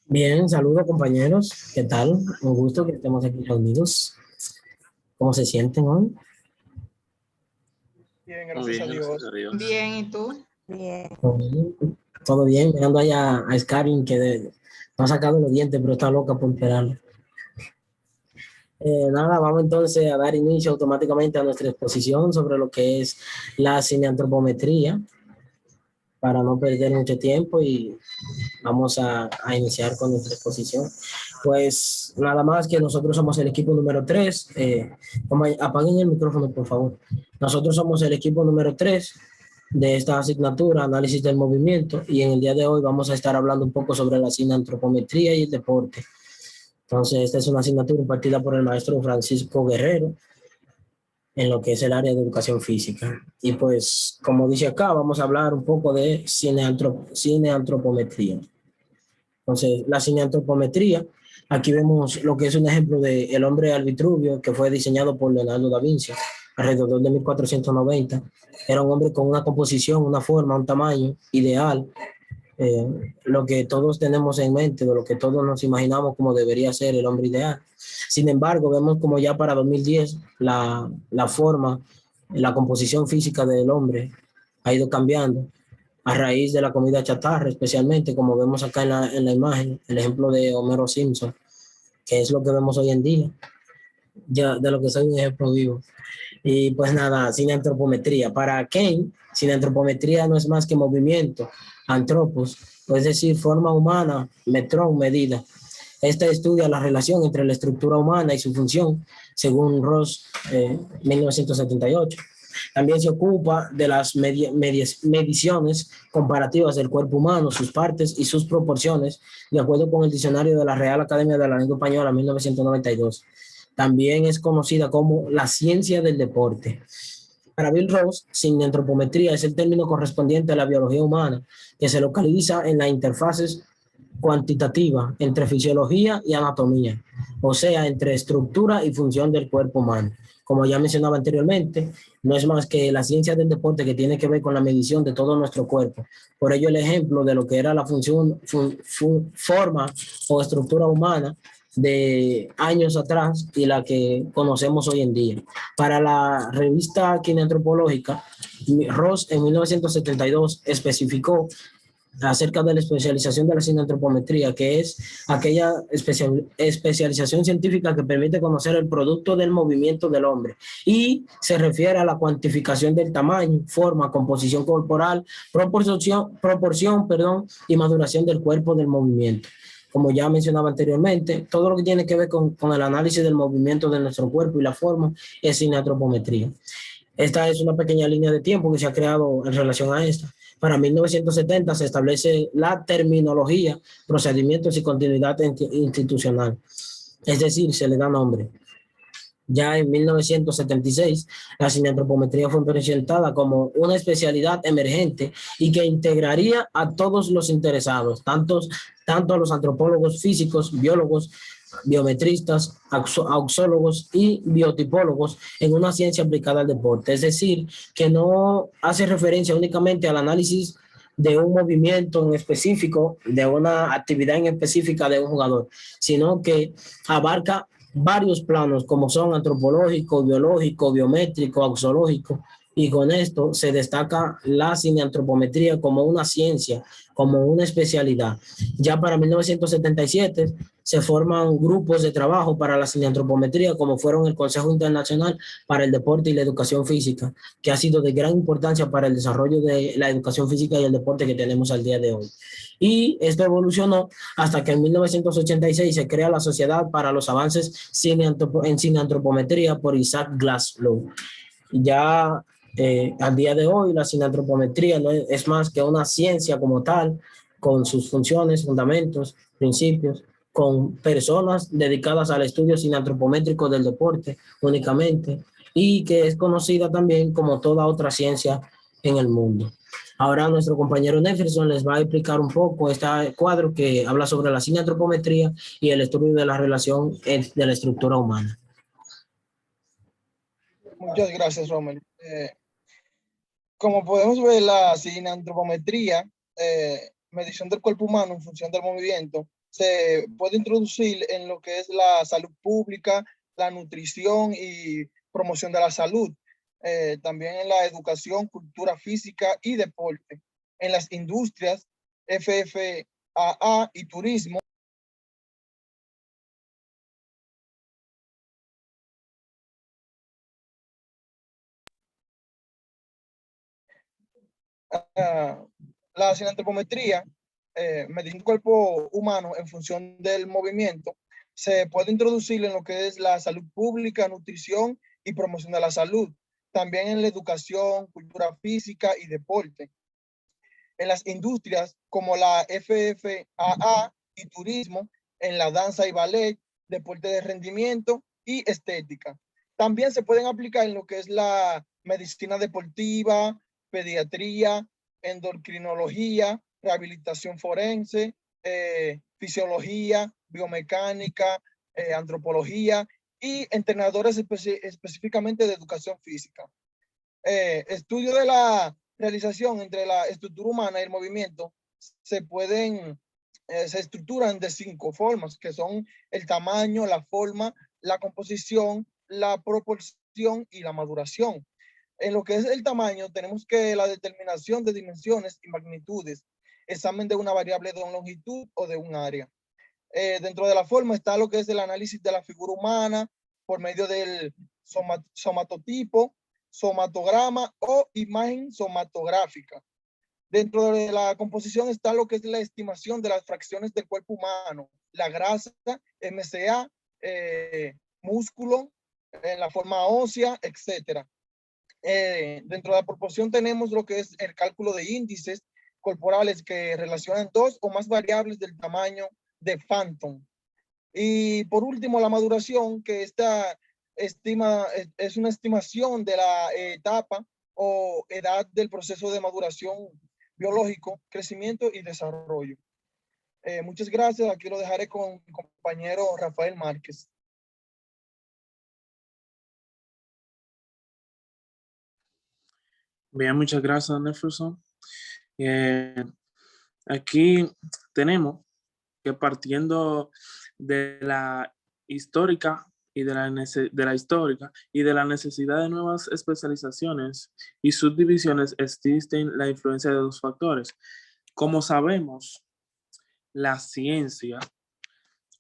Bien, saludos compañeros. ¿Qué tal? Un gusto que estemos aquí reunidos. ¿Cómo se sienten hoy? Bien, Muy gracias a bien, Dios. gracias a Dios. Bien, ¿y tú? Bien. Todo bien, mirando allá a Scarlett no ha sacado los dientes, pero está loca por esperarlo. Nada, vamos entonces a dar inicio automáticamente a nuestra exposición sobre lo que es la cineantropometría, para no perder mucho tiempo, y vamos a iniciar con nuestra exposición. Pues nada más que nosotros somos el equipo número 3. Apaguen el micrófono, por favor. Nosotros somos el equipo número 3 de esta asignatura, análisis del movimiento, y en el día de hoy vamos a estar hablando un poco sobre la cineantropometría y el deporte. Entonces, esta es una asignatura impartida por el maestro Francisco Guerrero en lo que es el área de educación física. Y pues, como dice acá, vamos a hablar un poco de cineantropometría. Entonces, la cineantropometría, aquí vemos lo que es un ejemplo de el hombre al Vitruvio, que fue diseñado por Leonardo da Vinci alrededor de 1490. Era un hombre con una composición, una forma, un tamaño ideal, lo que todos tenemos en mente, de lo que todos nos imaginamos como debería ser el hombre ideal. Sin embargo, vemos como ya para 2010 la forma, la composición física del hombre ha ido cambiando a raíz de la comida chatarra, especialmente como vemos acá en la imagen, el ejemplo de Homero Simpson, que es lo que vemos hoy en día, ya de lo que soy un ejemplo vivo. Y pues nada, cineantropometría. Para Kane, cineantropometría no es más que movimiento, antropos, es decir, forma humana, metrón, medida. Esta estudia la relación entre la estructura humana y su función, según Ross, 1978. También se ocupa de las mediciones comparativas del cuerpo humano, sus partes y sus proporciones, de acuerdo con el diccionario de la Real Academia de la Lengua Española, 1992. También es conocida como la ciencia del deporte. Para Bill Ross, cineantropometría es el término correspondiente a la biología humana, que se localiza en las interfaces cuantitativas entre fisiología y anatomía, o sea, entre estructura y función del cuerpo humano. Como ya mencionaba anteriormente, no es más que la ciencia del deporte, que tiene que ver con la medición de todo nuestro cuerpo. Por ello, el ejemplo de lo que era la forma o estructura humana de años atrás y la que conocemos hoy en día. Para la revista Quineantropológica, Ross en 1972 especificó acerca de la especialización de la cineantropometría, que es aquella especialización científica que permite conocer el producto del movimiento del hombre, y se refiere a la cuantificación del tamaño, forma, composición corporal, proporción, y maduración del cuerpo del movimiento. Como ya mencionaba anteriormente, todo lo que tiene que ver con el análisis del movimiento de nuestro cuerpo y la forma es cineantropometría. Esta es una pequeña línea de tiempo que se ha creado en relación a esta. Para 1970 se establece la terminología, procedimientos y continuidad institucional. Es decir, se le da nombre. Ya en 1976, la cineantropometría fue presentada como una especialidad emergente y que integraría a todos los interesados, tanto a los antropólogos físicos, biólogos, biometristas, auxólogos y biotipólogos en una ciencia aplicada al deporte. Es decir, que no hace referencia únicamente al análisis de un movimiento en específico, de una actividad en específica de un jugador, sino que abarca varios planos, como son antropológico, biológico, biométrico, auxológico, y con esto se destaca la cineantropometría como una ciencia, como una especialidad. Ya para 1977 se forman grupos de trabajo para la cineantropometría, como fueron el Consejo Internacional para el Deporte y la Educación Física, que ha sido de gran importancia para el desarrollo de la educación física y el deporte que tenemos al día de hoy. Y esto evolucionó hasta que en 1986 se crea la Sociedad para los Avances en Cineantropometría por Isaac Glasgow. Ya al día de hoy la cineantropometría no es más que una ciencia como tal, con sus funciones, fundamentos, principios, con personas dedicadas al estudio cineantropométrico del deporte únicamente, y que es conocida también como toda otra ciencia en el mundo. Ahora nuestro compañero Neferson les va a explicar un poco este cuadro que habla sobre la cineantropometría y el estudio de la relación de la estructura humana. Muchas gracias, Rommel. Como podemos ver, la cineantropometría medición del cuerpo humano en función del movimiento, se puede introducir en lo que es la salud pública, la nutrición y promoción de la salud, también en la educación, cultura física y deporte, en las industrias, FFAA y turismo. La cineantropometría, medir el cuerpo humano en función del movimiento, se puede introducir en lo que es la salud pública, nutrición y promoción de la salud, también en la educación, cultura física y deporte, en las industrias como la FFAA y turismo, en la danza y ballet, deporte de rendimiento y estética. También se pueden aplicar en lo que es la medicina deportiva, pediatría, endocrinología, rehabilitación forense, fisiología, biomecánica, antropología y entrenadores específicamente de educación física. Estudio de la realización entre la estructura humana y el movimiento se estructuran de 5 formas, que son el tamaño, la forma, la composición, la proporción y la maduración. En lo que es el tamaño, tenemos que la determinación de dimensiones y magnitudes, examen de una variable de longitud o de un área. Dentro de la forma está lo que es el análisis de la figura humana por medio del somatotipo, somatograma o imagen somatográfica. Dentro de la composición está lo que es la estimación de las fracciones del cuerpo humano, la grasa, MCA, músculo, en la forma ósea, etc. Dentro de la proporción tenemos lo que es el cálculo de índices corporales que relacionan 2 o más variables del tamaño de Phantom. Y por último, la maduración, que esta es una estimación de la etapa o edad del proceso de maduración biológico, crecimiento y desarrollo. Muchas gracias. Aquí lo dejaré con mi compañero Rafael Márquez. Bien, muchas gracias, Neferson. Aquí tenemos que partiendo de la histórica y de la histórica y de la necesidad de nuevas especializaciones y subdivisiones, existen la influencia de 2 factores. Como sabemos, la ciencia,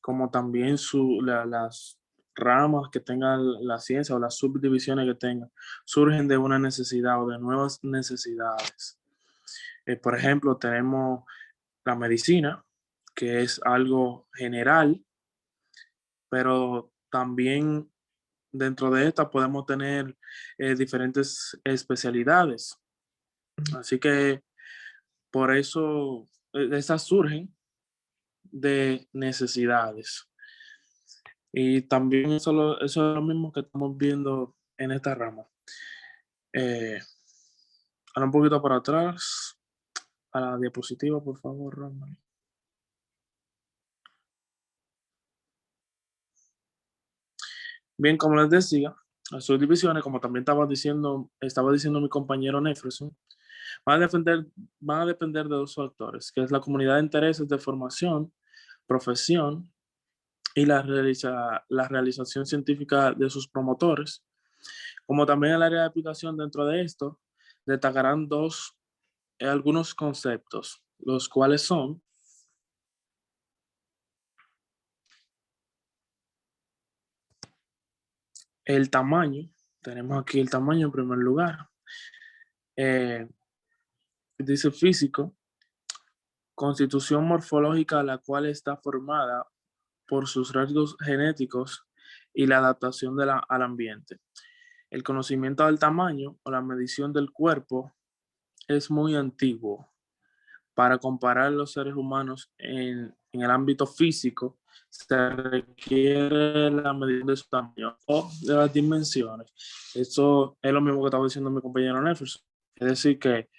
como también las ramas que tenga la ciencia o las subdivisiones que tenga, surgen de una necesidad o de nuevas necesidades. Por ejemplo, tenemos la medicina, que es algo general, pero también dentro de esta podemos tener diferentes especialidades. Así que por eso estas surgen de necesidades. Y también eso es lo mismo que estamos viendo en esta rama. Ahora un poquito para atrás, a la diapositiva, por favor, Roman. Bien, como les decía, las subdivisiones, como también estaba diciendo mi compañero Neferson, van a depender de 2 factores, que es la comunidad de intereses de formación, profesión y la realización científica de sus promotores. Como también el área de aplicación dentro de esto, destacarán algunos conceptos, los cuales son el tamaño. Tenemos aquí el tamaño en primer lugar. Dice físico, constitución morfológica la cual está formada por sus rasgos genéticos y la adaptación al ambiente. El conocimiento del tamaño o la medición del cuerpo es muy antiguo. Para comparar los seres humanos en el ámbito físico, se requiere la medida de su tamaño o de las dimensiones. Eso es lo mismo que estaba diciendo mi compañero Neferson. Es decir, que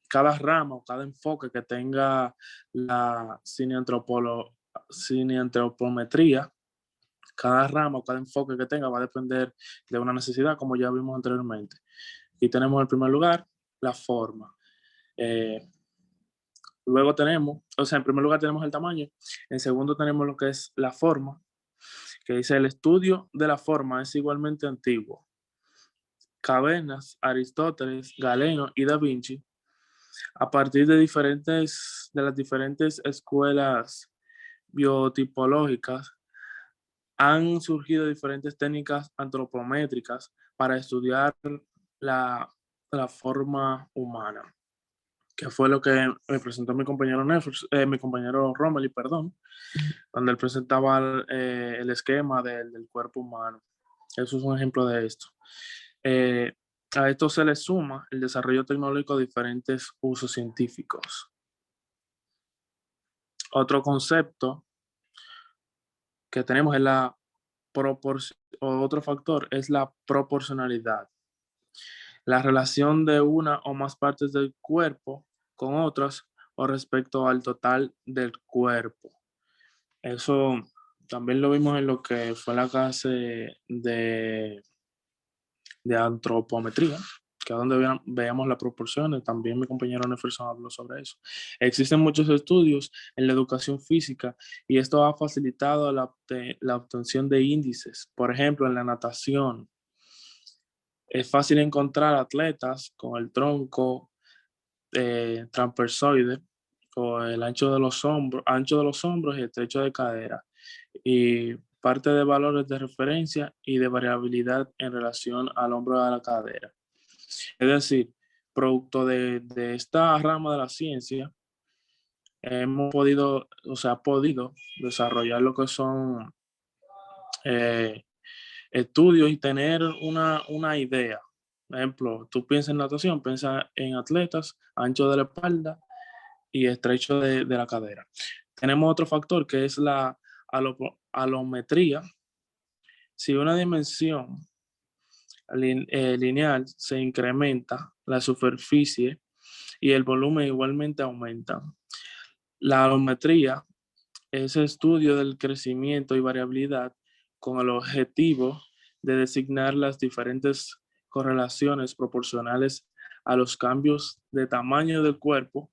cada rama o cada enfoque que tenga la cineantropometría, cada rama o cada enfoque que tenga va a depender de una necesidad, como ya vimos anteriormente. Y tenemos en primer lugar la forma. Luego tenemos, o sea, en primer lugar tenemos el tamaño, en segundo tenemos lo que es la forma, que dice el estudio de la forma es igualmente antiguo. Cavernas, Aristóteles, Galeno y Da Vinci, a partir de las diferentes escuelas biotipológicas, han surgido diferentes técnicas antropométricas para estudiar la, la forma humana, que fue lo que me presentó mi compañero mi compañero Romeli, perdón, donde él presentaba el esquema del cuerpo humano. Eso es un ejemplo de esto. A esto se le suma el desarrollo tecnológico de diferentes usos científicos. Otro concepto que tenemos es otro factor es la proporcionalidad. La relación de una o más partes del cuerpo con otras o respecto al total del cuerpo. Eso también lo vimos en lo que fue la clase de antropometría, que es donde veamos las proporciones. También mi compañero Neferson habló sobre eso. Existen muchos estudios en la educación física y esto ha facilitado la obtención de índices. Por ejemplo, en la natación, es fácil encontrar atletas con el tronco transversoide o el ancho de los hombros y estrecho de cadera, y parte de valores de referencia y de variabilidad en relación al hombro de la cadera. Es decir, producto de esta rama de la ciencia, hemos podido desarrollar lo que son estudios y tener una idea. Por ejemplo, tú piensas en natación, piensas en atletas, ancho de la espalda y estrecho de la cadera. Tenemos otro factor que es la alometría. Si una dimensión lineal se incrementa, la superficie y el volumen igualmente aumentan. La alometría es el estudio del crecimiento y variabilidad con el objetivo de designar las diferentes correlaciones proporcionales a los cambios de tamaño del cuerpo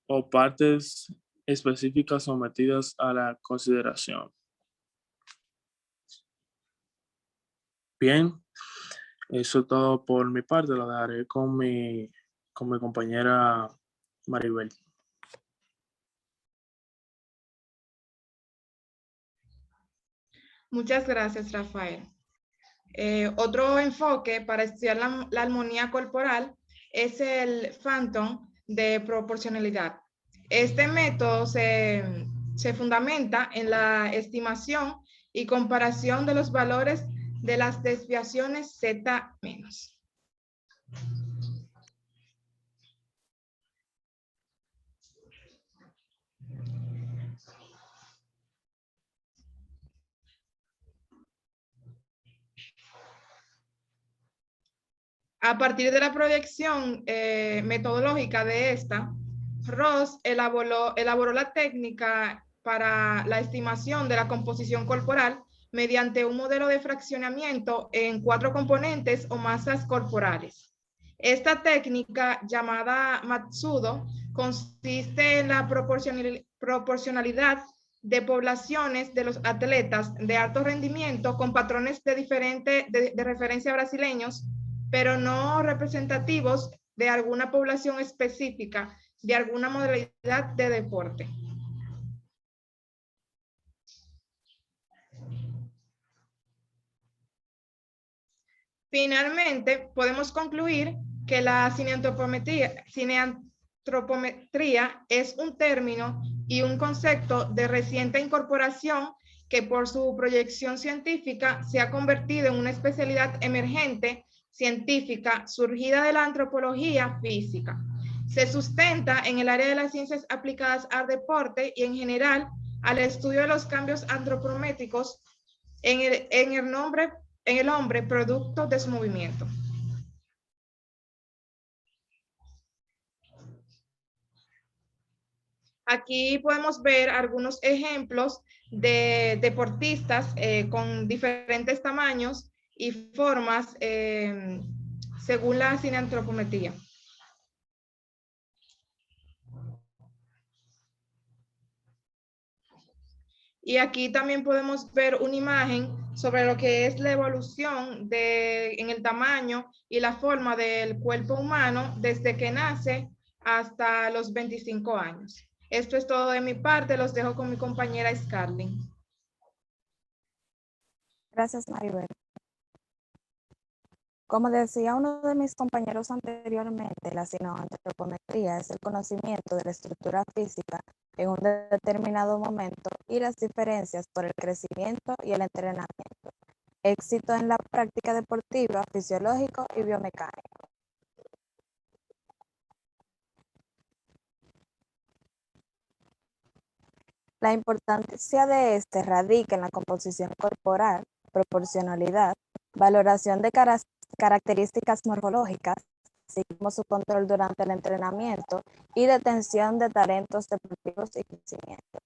o partes específicas sometidas a la consideración. Bien, eso es todo por mi parte. Lo dejaré con mi compañera Maribel. Muchas gracias, Rafael. Otro enfoque para estudiar la armonía corporal es el Phantom de proporcionalidad. Este método se fundamenta en la estimación y comparación de los valores de las desviaciones Z-. A partir de la proyección metodológica de esta, Ross elaboró la técnica para la estimación de la composición corporal mediante un modelo de fraccionamiento en 4 componentes o masas corporales. Esta técnica, llamada Matsudo, consiste en la proporcionalidad de poblaciones de los atletas de alto rendimiento con patrones de referencia brasileños, pero no representativos de alguna población específica de alguna modalidad de deporte. Finalmente, podemos concluir que la cineantropometría es un término y un concepto de reciente incorporación que por su proyección científica se ha convertido en una especialidad emergente científica surgida de la antropología física. Se sustenta en el área de las ciencias aplicadas al deporte y en general al estudio de los cambios antropométricos en el hombre producto de su movimiento. Aquí podemos ver algunos ejemplos de deportistas con diferentes tamaños y formas según la cineantropometría. Y aquí también podemos ver una imagen sobre lo que es la evolución en el tamaño y la forma del cuerpo humano desde que nace hasta los 25 años. Esto es todo de mi parte. Los dejo con mi compañera Scarlett. Gracias, Maribel. Como decía uno de mis compañeros anteriormente, la sinoantropometría es el conocimiento de la estructura física en un determinado momento y las diferencias por el crecimiento y el entrenamiento. Éxito en la práctica deportiva, fisiológico y biomecánico. La importancia de este radica en la composición corporal, proporcionalidad, valoración de características morfológicas, así como su control durante el entrenamiento y detención de talentos deportivos y crecimiento.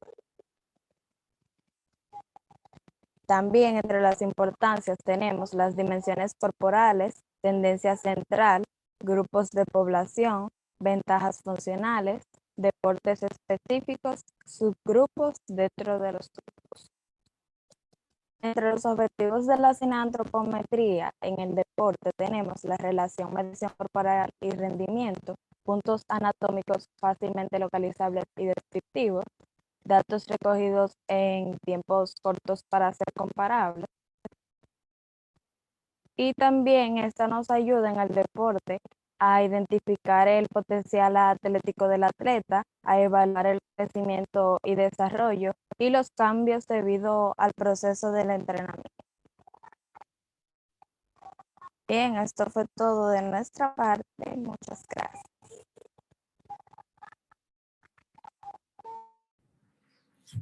También entre las importancias tenemos las dimensiones corporales, tendencia central, grupos de población, ventajas funcionales, deportes específicos, subgrupos dentro de los grupos. Entre los objetivos de la cineantropometría en el deporte tenemos la relación medición corporal y rendimiento, puntos anatómicos fácilmente localizables y descriptivos, datos recogidos en tiempos cortos para ser comparables. Y también esta nos ayuda en el deporte a identificar el potencial atlético del atleta, a evaluar el crecimiento y desarrollo y los cambios debido al proceso del entrenamiento. Bien, esto fue todo de nuestra parte. Muchas gracias.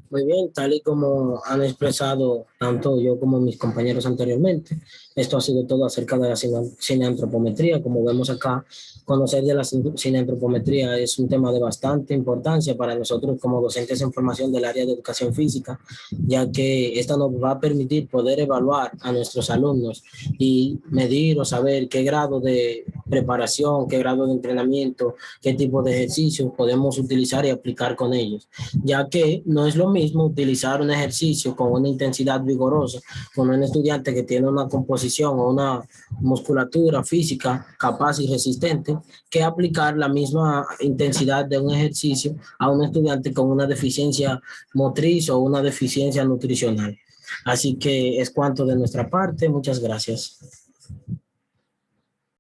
Muy bien, tal y como han expresado tanto yo como mis compañeros anteriormente, esto ha sido todo acerca de la cineantropometría. Como vemos acá, conocer de la cineantropometría es un tema de bastante importancia para nosotros como docentes en formación del área de educación física, ya que esta nos va a permitir poder evaluar a nuestros alumnos y medir o saber qué grado de preparación, qué grado de entrenamiento, qué tipo de ejercicios podemos utilizar y aplicar con ellos, ya que no es lo mismo utilizar un ejercicio con una intensidad vigorosa con un estudiante que tiene una composición o una musculatura física capaz y resistente que aplicar la misma intensidad de un ejercicio a un estudiante con una deficiencia motriz o una deficiencia nutricional. Así que es cuanto de nuestra parte. Muchas gracias.